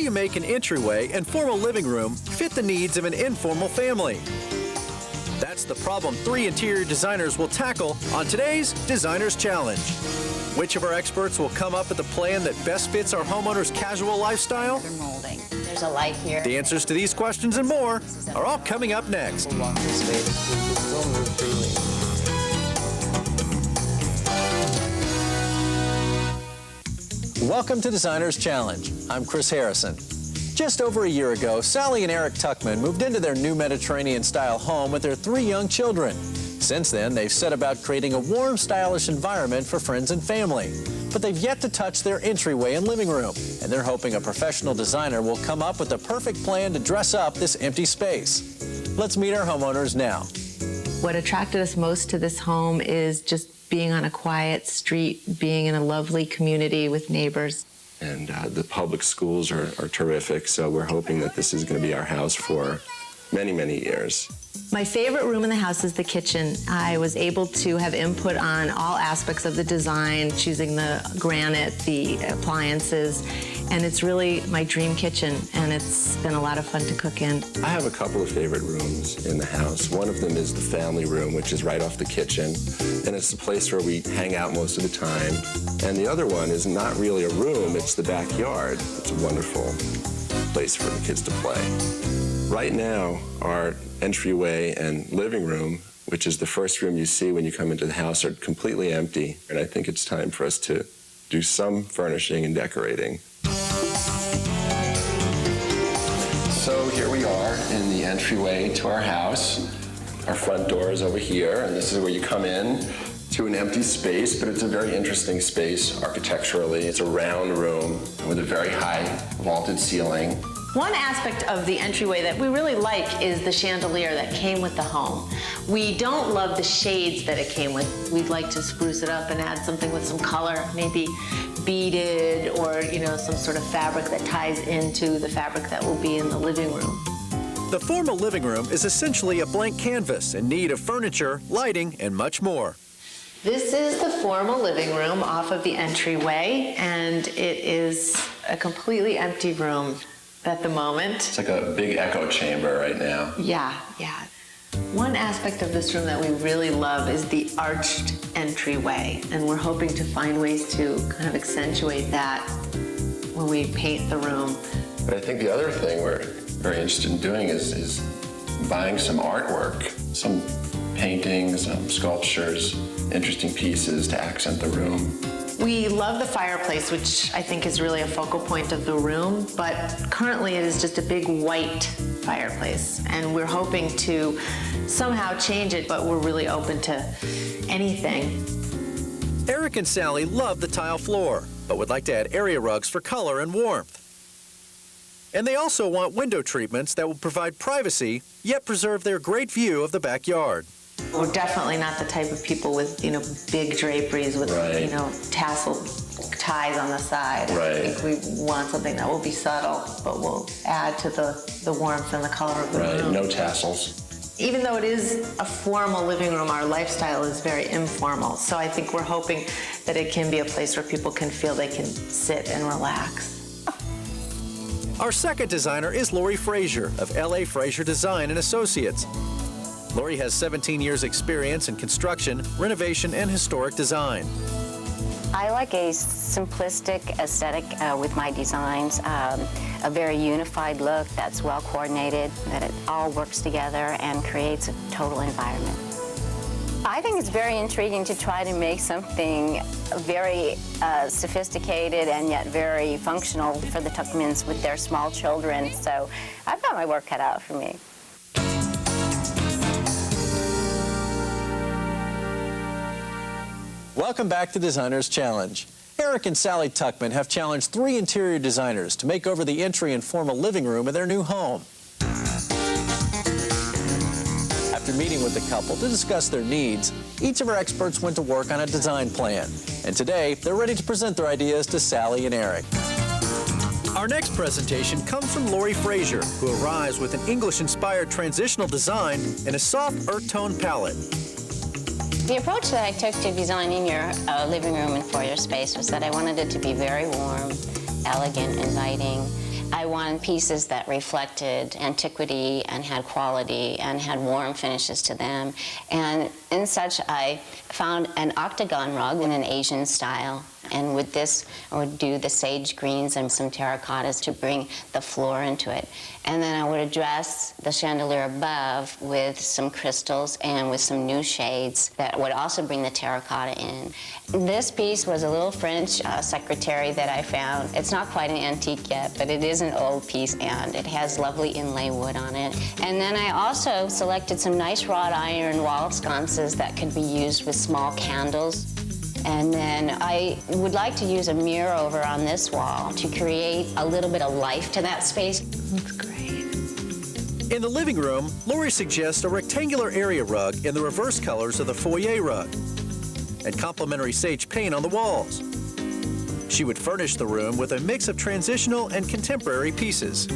do you make an entryway and formal living room fit the needs of an informal family? That's the problem 3 interior designers will tackle on today's Designer's Challenge. Which of our experts will come up with a plan that best fits our homeowners' casual lifestyle? Molding. There's a light here. The answers to these questions and more are all coming up next. Welcome to Designer's Challenge. I'm Chris Harrison. Just over a year ago, Sally and Eric Tuckman moved into their new Mediterranean-style home with their 3 young children. Since then, they've set about creating a warm, stylish environment for friends and family. But they've yet to touch their entryway and living room, and they're hoping a professional designer will come up with the perfect plan to dress up this empty space. Let's meet our homeowners now. What attracted us most to this home is just being on a quiet street, being in a lovely community with neighbors. And the public schools are terrific, so we're hoping that this is going to be our house for many, many years. My favorite room in the house is the kitchen. I was able to have input on all aspects of the design, choosing the granite, the appliances, and it's really my dream kitchen, and it's been a lot of fun to cook in. I have a couple of favorite rooms in the house. One of them is the family room, which is right off the kitchen, and it's the place where we hang out most of the time. And the other one is not really a room, it's the backyard. It's a wonderful place for the kids to play. Right now, our entryway and living room, which is the first room you see when you come into the house, are completely empty. And I think it's time for us to do some furnishing and decorating. So here we are in the entryway to our house. Our front door is over here, and this is where you come in to an empty space, but it's a very interesting space architecturally. It's a round room with a very high vaulted ceiling. One aspect of the entryway that we really like is the chandelier that came with the home. We don't love the shades that it came with. We'd like to spruce it up and add something with some color, maybe beaded or, some sort of fabric that ties into the fabric that will be in the living room. The formal living room is essentially a blank canvas in need of furniture, lighting, and much more. This is the formal living room off of the entryway, and it is a completely empty room at the moment. It's like a big echo chamber right now. Yeah. One aspect of this room that we really love is the arched entryway, and we're hoping to find ways to kind of accentuate that when we paint the room. But I think the other thing we're very interested in doing is buying some artwork, some paintings, sculptures, interesting pieces to accent the room. We love the fireplace, which I think is really a focal point of the room, but currently it is just a big white fireplace, and we're hoping to somehow change it, but we're really open to anything. Eric and Sally love the tile floor, but would like to add area rugs for color and warmth. And they also want window treatments that will provide privacy, yet preserve their great view of the backyard. We're definitely not the type of people with, big draperies with, right. Tassel ties on the side. Right. I think we want something that will be subtle, but will add to the warmth and the color of the room. No tassels. Even though it is a formal living room, our lifestyle is very informal. So I think we're hoping that it can be a place where people can feel they can sit and relax. Our second designer is Lori Frazier of L.A. Frazier Design and Associates. Lori has 17 years experience in construction, renovation, and historic design. I like a simplistic aesthetic with my designs, a very unified look that's well coordinated, that it all works together and creates a total environment. I think it's very intriguing to try to make something very sophisticated and yet very functional for the Tuckmans with their small children. So I've got my work cut out for me. Welcome back to Designer's Challenge. Eric and Sally Tuckman have challenged 3 interior designers to make over the entry and formal living room of their new home. After meeting with the couple to discuss their needs, each of our experts went to work on a design plan. And today, they're ready to present their ideas to Sally and Eric. Our next presentation comes from Lori Frazier, who arrives with an English-inspired transitional design and a soft earth tone palette. The approach that I took to designing your living room and foyer space was that I wanted it to be very warm, elegant, inviting, I wanted pieces that reflected antiquity and had quality and had warm finishes to them. And in such, I found an octagon rug in an Asian style. And with this, I would do the sage greens and some terracottas to bring the floor into it. And then I would address the chandelier above with some crystals and with some new shades that would also bring the terracotta in. This piece was a little French secretary that I found. It's not quite an antique yet, but it is an old piece, and it has lovely inlay wood on it. And then I also selected some nice wrought iron wall sconces that could be used with small candles. And then I would like to use a mirror over on this wall to create a little bit of life to that space. Looks great. In the living room, Lori suggests a rectangular area rug in the reverse colors of the foyer rug and complementary sage paint on the walls. She would furnish the room with a mix of transitional and contemporary pieces.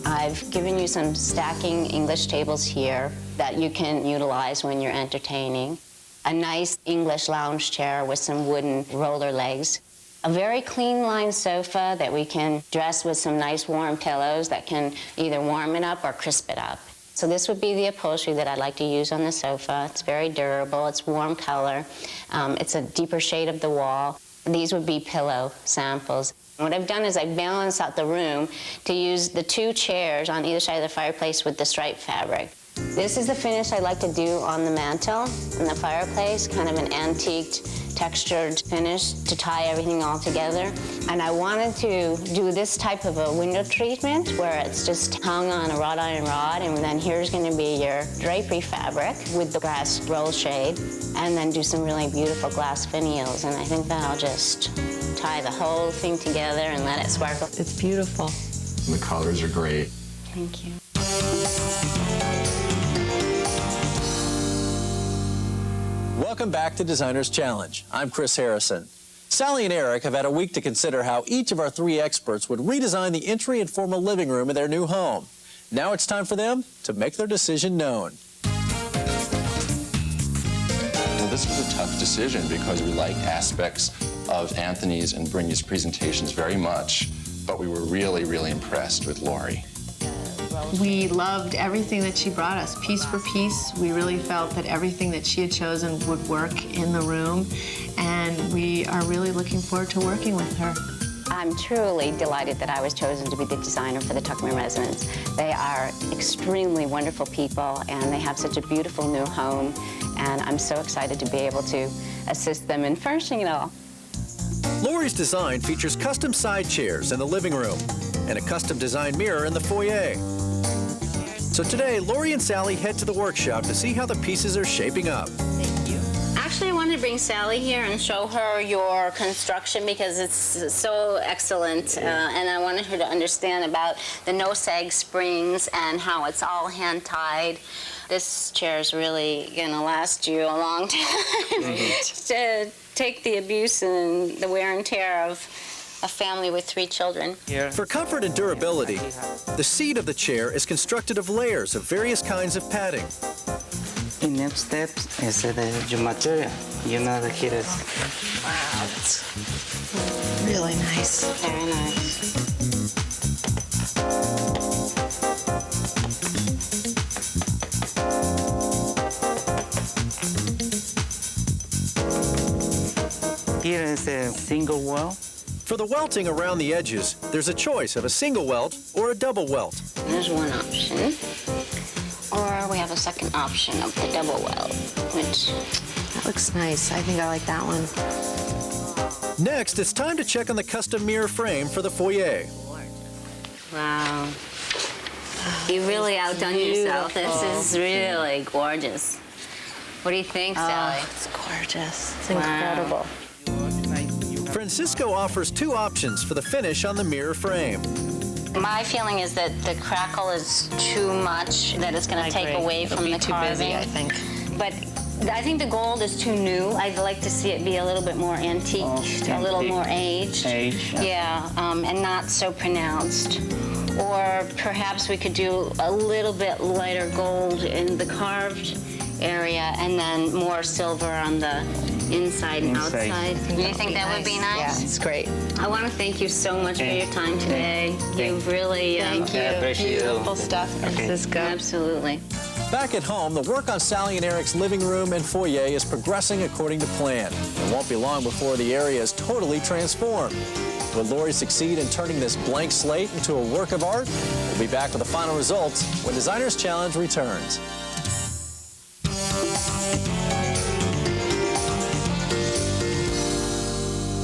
I've given you some stacking English tables here that you can utilize when you're entertaining. A nice English lounge chair with some wooden roller legs. A very clean line sofa that we can dress with some nice warm pillows that can either warm it up or crisp it up. So this would be the upholstery that I'd like to use on the sofa. It's very durable, it's warm color. It's a deeper shade of the wall. These would be pillow samples. What I've done is I've balanced out the room to use the two chairs on either side of the fireplace with the striped fabric. This is the finish I like to do on the mantle in the fireplace, kind of an antiqued, textured finish to tie everything all together. And I wanted to do this type of a window treatment where it's just hung on a wrought iron rod, and then here's going to be your drapery fabric with the glass roll shade, and then do some really beautiful glass finials. And I think that'll just tie the whole thing together and let it sparkle. It's beautiful. The colors are great. Thank you. Welcome back to Designer's Challenge. I'm Chris Harrison. Sally and Eric have had a week to consider how each of our three experts would redesign the entry and formal living room in their new home. Now it's time for them to make their decision known. Well, this was a tough decision because we liked aspects of Anthony's and Brynja's presentations very much, but we were really, really impressed with Lori. We loved everything that she brought us, piece for piece. We really felt that everything that she had chosen would work in the room, and we are really looking forward to working with her. I'm truly delighted that I was chosen to be the designer for the Tuckman residents. They are extremely wonderful people, and they have such a beautiful new home, and I'm so excited to be able to assist them in furnishing it all. Lori's design features custom side chairs in the living room and a custom design mirror in the foyer. So today, Lori and Sally head to the workshop to see how the pieces are shaping up. Actually, I wanted to bring Sally here and show her your construction because it's so excellent, and I wanted her to understand about the no-sag springs and how it's all hand-tied. This chair is really going to last you a long time to take the abuse and the wear and tear of a family with 3 children. For comfort and durability, the seat of the chair is constructed of layers of various kinds of padding. The next step is your material. You know the kit is. Wow, that's really nice. Very nice. Here is a single wall. For the welting around the edges, there's a choice of a single welt or a double welt. There's one option. Or we have a second option of the double welt, which... That looks nice. I think I like that one. Next, it's time to check on the custom mirror frame for the foyer. Wow. You really outdone yourself. This is really gorgeous. What do you think, Sally? It's gorgeous. It's Wow. incredible. Francisco offers 2 options for the finish on the mirror frame. My feeling is that the crackle is too much, that it's going to take away It'll from be the too carving. busy, I think. But I think the gold is too new. I'd like to see it be a little bit more antique, a little antique. more aged. Yeah, and not so pronounced. Or perhaps we could do a little bit lighter gold in the carved area and then more silver on the inside and Inside. outside. Do you think that would be nice? Yeah, it's great. I want to thank you so much for your time today. You've really... Thank you. I appreciate Beautiful it. stuff, Francisco. Absolutely. Back at home, the work on Sally and Eric's living room and foyer is progressing according to plan. It won't be long before the area is totally transformed. Will Lori succeed in turning this blank slate into a work of art? We'll be back with the final results when Designers Challenge returns.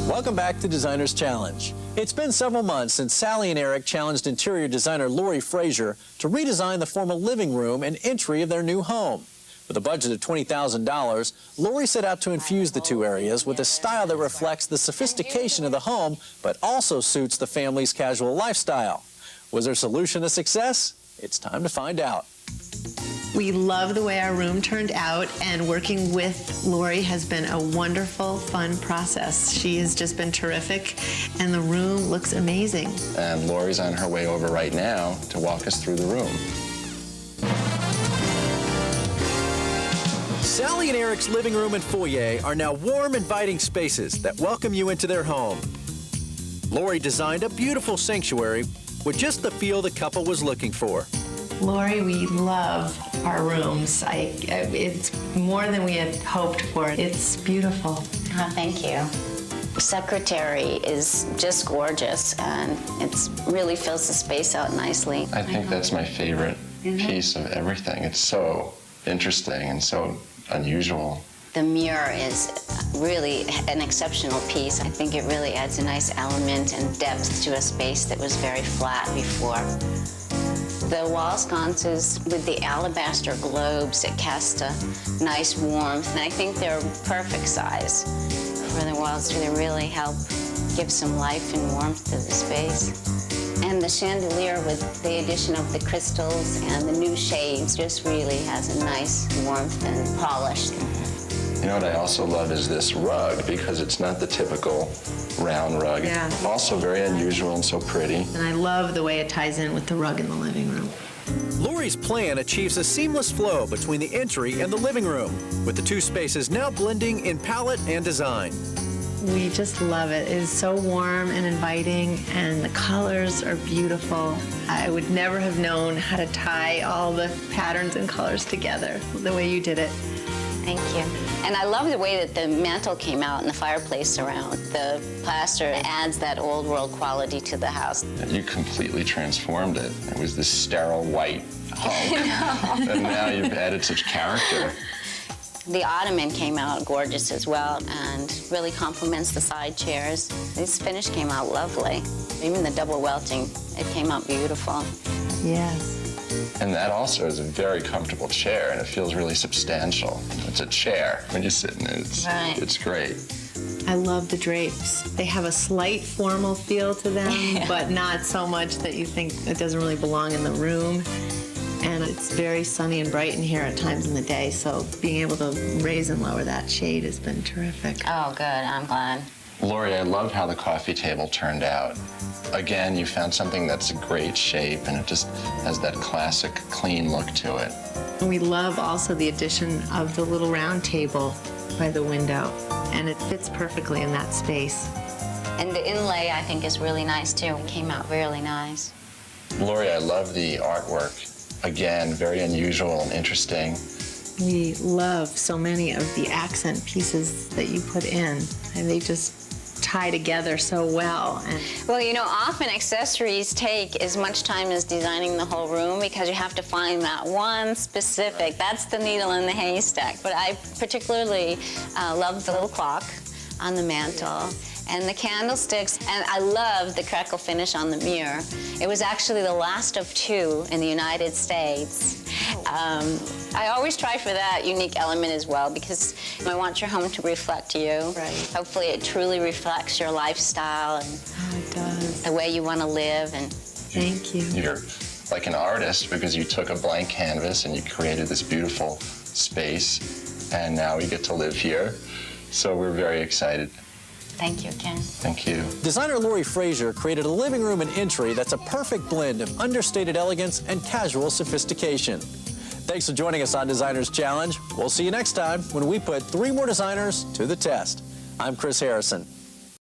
Welcome back to Designers Challenge. It's been several months since Sally and Eric challenged interior designer Lori Frazier to redesign the formal living room and entry of their new home. With a budget of $20,000, Lori set out to infuse the two areas with a style that reflects the sophistication of the home, but also suits the family's casual lifestyle. Was their solution a success? It's time to find out. We love the way our room turned out, and working with Lori has been a wonderful, fun process. She has just been terrific, and the room looks amazing. And Lori's on her way over right now to walk us through the room. Sally and Eric's living room and foyer are now warm, inviting spaces that welcome you into their home. Lori designed a beautiful sanctuary with just the feel the couple was looking for. Lori, we love our rooms. It's more than we had hoped for. It's beautiful. Oh, thank you. Secretary is just gorgeous, and it really fills the space out nicely. I think that's my favorite piece of everything. It's so interesting and so unusual. The mirror is really an exceptional piece. I think it really adds a nice element and depth to a space that was very flat before. The wall sconces with the alabaster globes, it cast a nice warmth, and I think they're perfect size for the walls to really help give some life and warmth to the space. And the chandelier with the addition of the crystals and the new shades just really has a nice warmth and polish. You know what I also love is this rug, because it's not the typical round rug. Yeah. Also very unusual and so pretty. And I love the way it ties in with the rug in the living room. Lori's plan achieves a seamless flow between the entry and the living room, with the two spaces now blending in palette and design. We just love it. It is so warm and inviting, and the colors are beautiful. I would never have known how to tie all the patterns and colors together the way you did it. Thank you. And I love the way that the mantle came out and the fireplace around. The plaster adds that old world quality to the house. You completely transformed it. It was this sterile white hunk. And now you've added such character. The ottoman came out gorgeous as well and really complements the side chairs. This finish came out lovely. Even the double welting, it came out beautiful. Yes. And that also is a very comfortable chair, and it feels really substantial. It's a chair when you sit in it. Right. It's great. I love the drapes. They have a slight formal feel to them, but not so much that you think it doesn't really belong in the room. And it's very sunny and bright in here at times in the day, so being able to raise and lower that shade has been terrific. Oh, good. I'm glad. Lori, I love how the coffee table turned out. Again, you found something that's a great shape, and it just has that classic, clean look to it. And we love also the addition of the little round table by the window, and it fits perfectly in that space. And the inlay, I think, is really nice, too. It came out really nice. Lori, I love the artwork. Again, very unusual and interesting. We love so many of the accent pieces that you put in, and they just tie together so well. And Well, you know, often accessories take as much time as designing the whole room because you have to find that one specific, that's the needle in the haystack. But I particularly love the little clock on the mantle and the candlesticks, and I love the crackle finish on the mirror. It was actually the last of two in the United States. I always try for that unique element as well because I want your home to reflect you. Right. Hopefully it truly reflects your lifestyle and it does. the way you want to live. And Thank you. You're like an artist because you took a blank canvas and you created this beautiful space, and now we get to live here. So we're very excited. thank you, Ken. Thank you. Designer Lori Frazier created a living room and entry that's a perfect blend of understated elegance and casual sophistication. Thanks for joining us on Designers Challenge. We'll see you next time when we put 3 more designers to the test. I'm Chris Harrison.